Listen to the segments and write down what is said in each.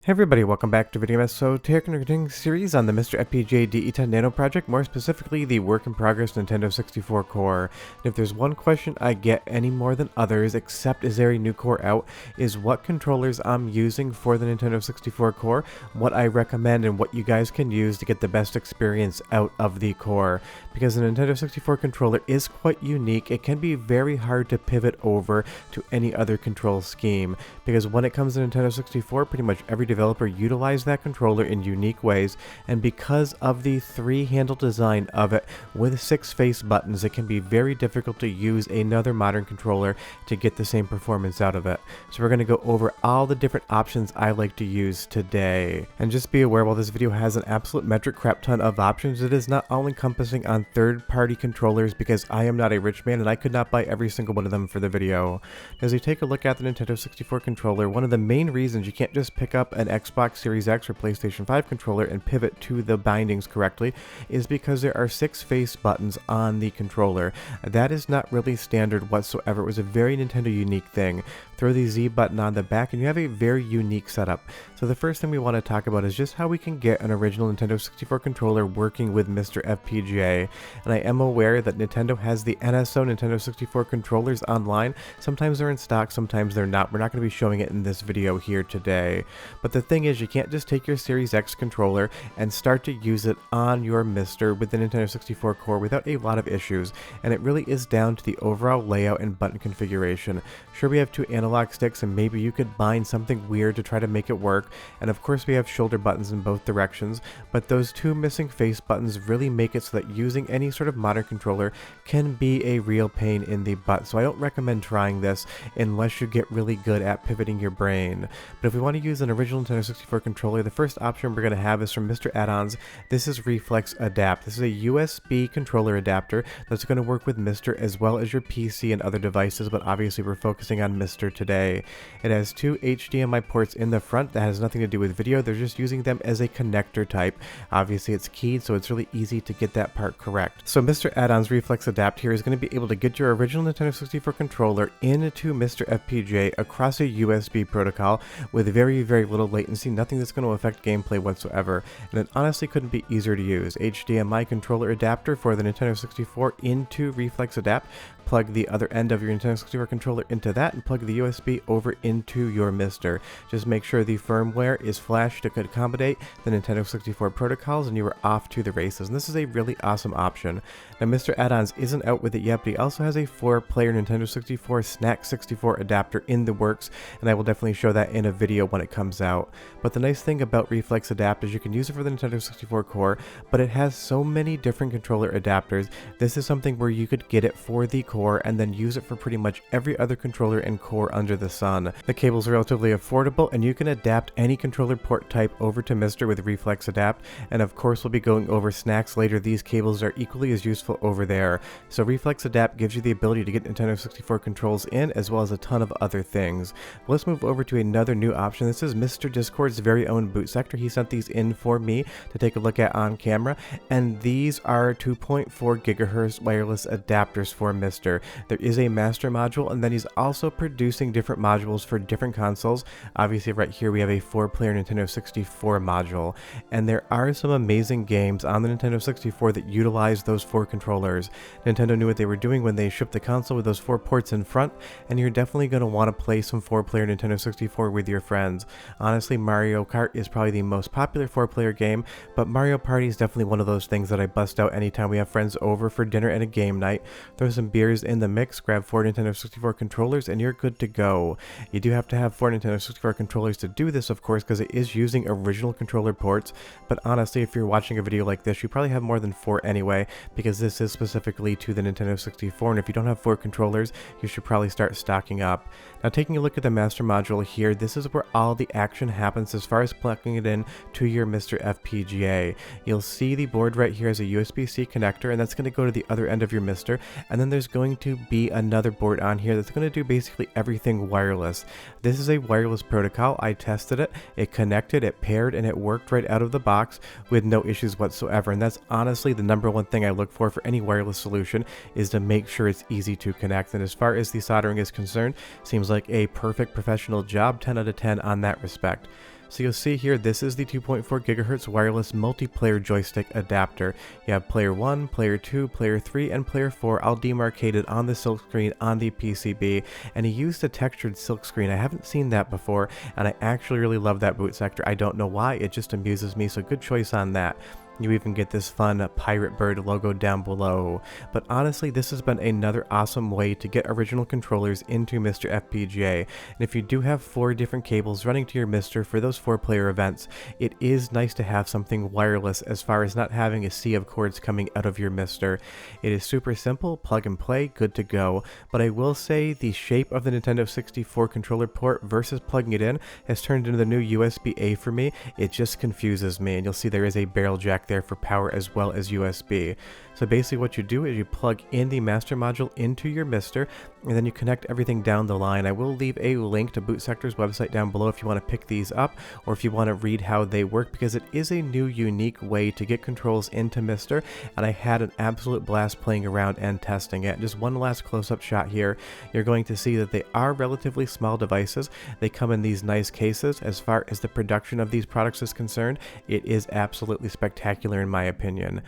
Hey everybody, welcome back to Video Mess. So today we're continuing series on the MiSTer FPGA DE10 Nano project, more specifically the work in progress Nintendo 64 Core. And if there's one question I get any more than others, except is there a new core out, is what controllers I'm using for the Nintendo 64 Core, what I recommend, and what you guys can use to get the best experience out of the core. Because the Nintendo 64 controller is quite unique, it can be very hard to pivot over to any other control scheme. Because when it comes to Nintendo 64, pretty much every developer utilized that controller in unique ways, and because of the three-handle design of it with 6 face buttons, it can be very difficult to use another modern controller to get the same performance out of it. So we're going to go over all the different options I like to use today. And just be aware, while this video has an absolute metric crap ton of options, it is not all encompassing on third-party controllers, because I am not a rich man and I could not buy every single one of them for the video. As we take a look at the Nintendo 64 controller, one of the main reasons you can't just pick up an Xbox Series X or PlayStation 5 controller and pivot to the bindings correctly is because there are 6 face buttons on the controller. That is not really standard whatsoever. It was a very Nintendo unique thing. Throw the Z button on the back and you have a very unique setup. So the first thing we want to talk about is just how we can get an original Nintendo 64 controller working with MiSTer FPGA. And I am aware that Nintendo has the NSO Nintendo 64 controllers online. Sometimes they're in stock, sometimes they're not. We're not going to be showing it in this video here today. But the thing is, you can't just take your Series X controller and start to use it on your MiSTer with the Nintendo 64 Core without a lot of issues. And it really is down to the overall layout and button configuration. Sure, we have 2 analog sticks and maybe you could bind something weird to try to make it work. And of course we have shoulder buttons in both directions, but those 2 missing face buttons really make it so that using any sort of modern controller can be a real pain in the butt. So I don't recommend trying this unless you get really good at pivoting your brain. But if we want to use an original Nintendo 64 controller, the first option we're going to have is from MiSTer Addons. This is Reflex Adapt. This is a USB controller adapter that's going to work with MiSTer as well as your PC and other devices, but obviously we're focusing on MiSTer today. It has 2 HDMI ports in the front. That has nothing to do with video. They're just using them as a connector type. Obviously it's keyed, so it's really easy to get that part correct. So MiSTer Addons Reflex Adapt here is going to be able to get your original Nintendo 64 controller into MiSTer FPGA across a USB protocol with very, very little latency, nothing that's going to affect gameplay whatsoever. And it honestly couldn't be easier to use. HDMI controller adapter for the Nintendo 64 into Reflex Adapt. Plug the other end of your Nintendo 64 controller into that and plug the USB over into your MiSTer. Just make sure the firmware is flashed to accommodate the Nintendo 64 protocols and you are off to the races. And this is a really awesome option. Now MiSTer Addons isn't out with it yet, but he also has a 4-player Nintendo 64 SNAC 64 adapter in the works, and I will definitely show that in a video when it comes out. But the nice thing about Reflex Adapt is you can use it for the Nintendo 64 Core, but it has so many different controller adapters. This is something where you could get it for the core and then use it for pretty much every other controller and core under the sun. The cables are relatively affordable and you can adapt any controller port type over to MiSTer with Reflex Adapt, and of course we'll be going over SNACs later. These cables are equally as useful over there. So Reflex Adapt gives you the ability to get Nintendo 64 controls in as well as a ton of other things. But let's move over to another new option. This is Mr. Discord's very own boot sector. He sent these in for me to take a look at on camera, and these are 2.4 gigahertz wireless adapters for MiSTer. There is a master module, and then he's also producing different modules for different consoles. Obviously right here we have a 4-player Nintendo 64 module, and there are some amazing games on the Nintendo 64 that utilize those 4 controllers. Nintendo knew what they were doing when they shipped the console with those 4 ports in front, and you're definitely going to want to play some 4-player Nintendo 64 with your friends. Honestly, Mario Kart is probably the most popular 4-player game, but Mario Party is definitely one of those things that I bust out anytime we have friends over for dinner and a game night. Throw some beers in the mix, grab 4 Nintendo 64 controllers, and you're good to go. You do have to have 4 Nintendo 64 controllers to do this, of course, because it is using original controller ports, but honestly, if you're watching a video like this, you probably have more than 4 anyway, because this is specifically to the Nintendo 64, and if you don't have 4 controllers, you should probably start stocking up. Now, taking a look at the master module here, this is where all the action happens as far as plugging it in to your MiSTer FPGA. You'll see the board right here as a USB-C connector, and that's going to go to the other end of your MiSTer, and then there's going to be another board on here that's going to do basically everything wireless. This is a wireless protocol. I tested it, it connected, it paired, and it worked right out of the box with no issues whatsoever, and that's honestly the #1 thing I look for any wireless solution, is to make sure it's easy to connect. And as far as the soldering is concerned, seems like a perfect professional job, 10 out of 10 on that respect. So you'll see here, this is the 2.4 GHz wireless multiplayer joystick adapter. You have player 1, player 2, player 3, and player 4 all demarcated on the silk screen on the PCB, and he used a textured silk screen. I haven't seen that before, and I actually really love that boot sector. I don't know why, it just amuses me, so good choice on that. You even get this fun pirate bird logo down below. But honestly, this has been another awesome way to get original controllers into MiSTer FPGA. And if you do have 4 different cables running to your MiSTer for those 4-player events, it is nice to have something wireless as far as not having a sea of cords coming out of your MiSTer. It is super simple, plug and play, good to go. But I will say the shape of the Nintendo 64 controller port versus plugging it in has turned into the new USB-A for me. It just confuses me, and you'll see there is a barrel jack there for power as well as USB. So basically what you do is you plug in the master module into your MiSTer, and then you connect everything down the line. I will leave a link to Boot Sector's website down below if you want to pick these up, or if you want to read how they work, because it is a new unique way to get controls into MiSTer, and I had an absolute blast playing around and testing it. Just one last close-up shot here. You're going to see that they are relatively small devices. They come in these nice cases. As far as the production of these products is concerned, it is absolutely spectacular in my opinion.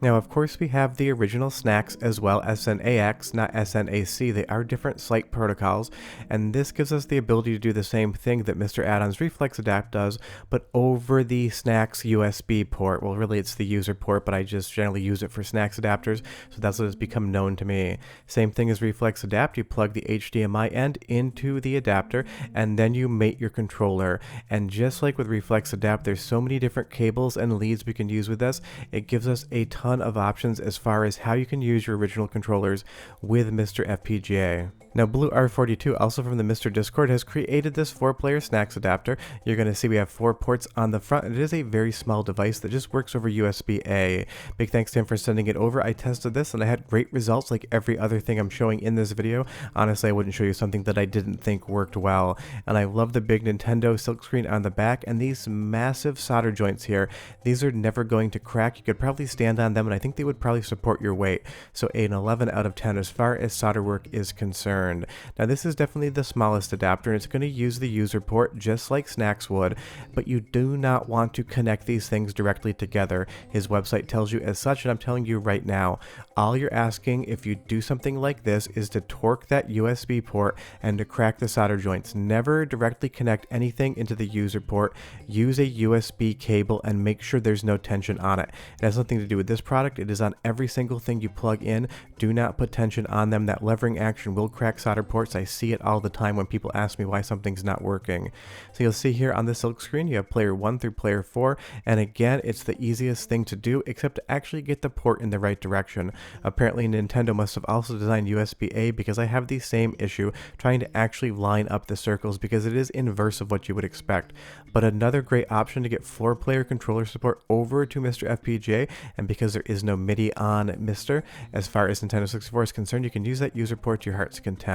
Now, of course, we have the original SNAX as well as SNAX, not SNAC. They are different slight protocols, and this gives us the ability to do the same thing that MiSTer Addons Reflex Adapt does, but over the SNAX USB port. Well, really, it's the user port, but I just generally use it for SNAX adapters, so that's what has become known to me. Same thing as Reflex Adapt. You plug the HDMI end into the adapter, and then you mate your controller. And just like with Reflex Adapt, there's so many different cables and leads we can use with this. It gives us a ton of options as far as how you can use your original controllers with MiSTer FPGA. Now, Blue R42, also from the MiSTer Discord, has created this 4-player SNAX adapter. You're going to see we have 4 ports on the front, and it is a very small device that just works over USB-A. Big thanks to him for sending it over. I tested this, and I had great results like every other thing I'm showing in this video. Honestly, I wouldn't show you something that I didn't think worked well. And I love the big Nintendo silk screen on the back, and these massive solder joints here. These are never going to crack. You could probably stand on them, and I think they would probably support your weight. So an 11 out of 10 as far as solder work is concerned. Now, this is definitely the smallest adapter, and it's going to use the user port just like SNAX would, but you do not want to connect these things directly together. His website tells you as such, and I'm telling you right now, all you're asking if you do something like this is to torque that USB port and to crack the solder joints. Never directly connect anything into the user port. Use a USB cable and make sure there's no tension on it. It has nothing to do with this product. It is on every single thing you plug in. Do not put tension on them. That levering action will crack solder ports. I see it all the time when people ask me why something's not working. So you'll see here on the silk screen, you have player 1 through player 4, and again, it's the easiest thing to do except to actually get the port in the right direction. Apparently, Nintendo must have also designed USB-A, because I have the same issue trying to actually line up the circles, because it is inverse of what you would expect. But another great option to get 4-player controller support over to MiSTer FPGA, and because there is no MIDI on MiSTer, as far as Nintendo 64 is concerned, you can use that user port to your heart's content.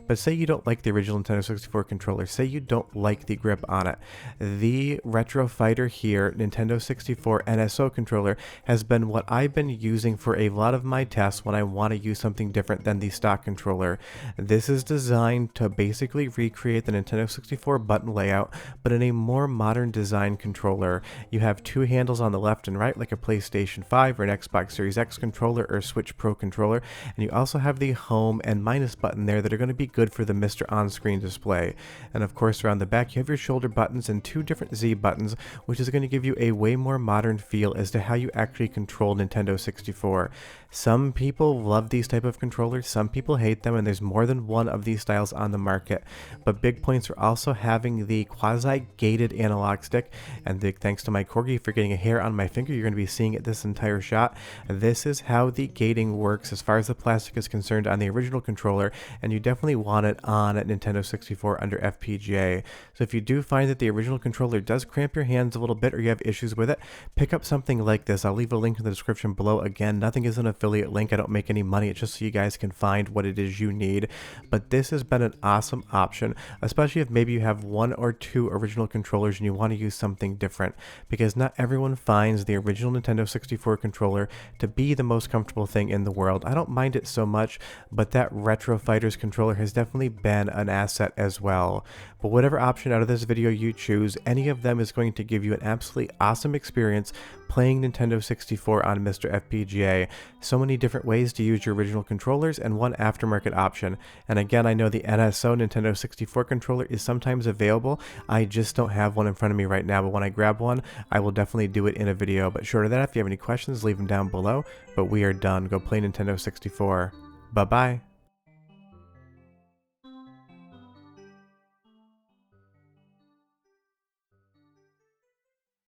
But say you don't like the original Nintendo 64 controller, say you don't like the grip on it. The Retro Fighter here, Nintendo 64 NSO controller, has been what I've been using for a lot of my tests when I want to use something different than the stock controller. This is designed to basically recreate the Nintendo 64 button layout, but in a more modern design controller. You have 2 handles on the left and right, like a PlayStation 5 or an Xbox Series X controller or Switch Pro controller, and you also have the home and minus button there that are going to be good for the MiSTer on-screen display. And of course, around the back you have your shoulder buttons and 2 different Z buttons, which is going to give you a way more modern feel as to how you actually control Nintendo 64. Some people love these type of controllers, some people hate them, and there's more than one of these styles on the market. But big points are also having the quasi-gated analog stick, and big thanks to my corgi for getting a hair on my finger. You're going to be seeing it this entire shot. This is how the gating works as far as the plastic is concerned on the original controller, and you definitely want it on Nintendo 64 under FPGA. So if you do find that the original controller does cramp your hands a little bit, or you have issues with it, pick up something like this. I'll leave a link in the description below. Again, nothing is an affiliate link. I don't make any money. It's just so you guys can find what it is you need. But this has been an awesome option, especially if maybe you have 1 or 2 original controllers and you want to use something different, because not everyone finds the original Nintendo 64 controller to be the most comfortable thing in the world. I don't mind it so much, but that Retro Fighters controller has definitely been an asset as well. But whatever option out of this video you choose, any of them is going to give you an absolutely awesome experience playing Nintendo 64 on MiSTer FPGA. So many different ways to use your original controllers and one aftermarket option. And again, I know the NSO Nintendo 64 controller is sometimes available. I just don't have one in front of me right now, but when I grab one, I will definitely do it in a video. But short of that, if you have any questions, leave them down below. But we are done. Go play Nintendo 64. Bye-bye.